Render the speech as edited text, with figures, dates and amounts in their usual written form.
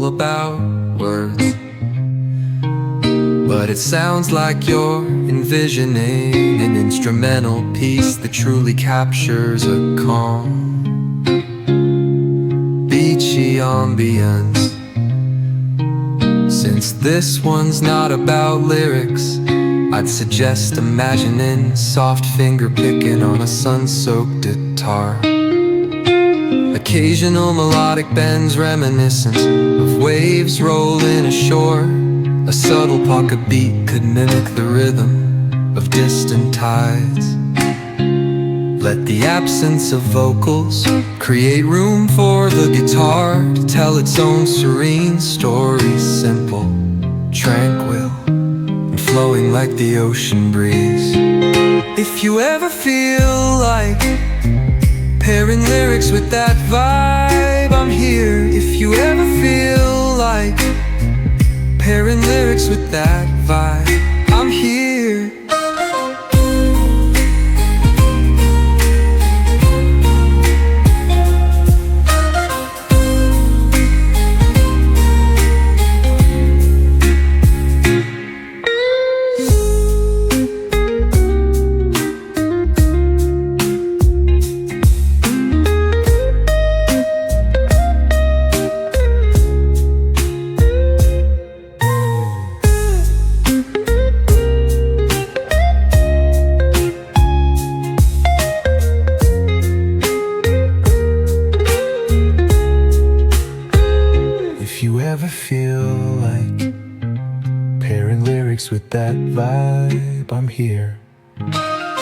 all about words, but it sounds like you're envisioning an instrumental piece that truly captures a calm, beachy ambience. Since this one's not about lyrics, I'd suggest imagining soft finger picking on a sun-soaked guitar. Occasional melodic bends reminiscent of waves rolling ashore. A subtle pocket beat could mimic the rhythm of distant tides. Let the absence of vocals create room for the guitar to tell its own serene story, simple, tranquil, and flowing like the ocean breeze. If you ever feel like pairing lyrics with that vibe, I'm here. If you ever feel like pairing lyrics with that vibe, I'm here. If you ever feel like pairing lyrics with that vibe, I'm here.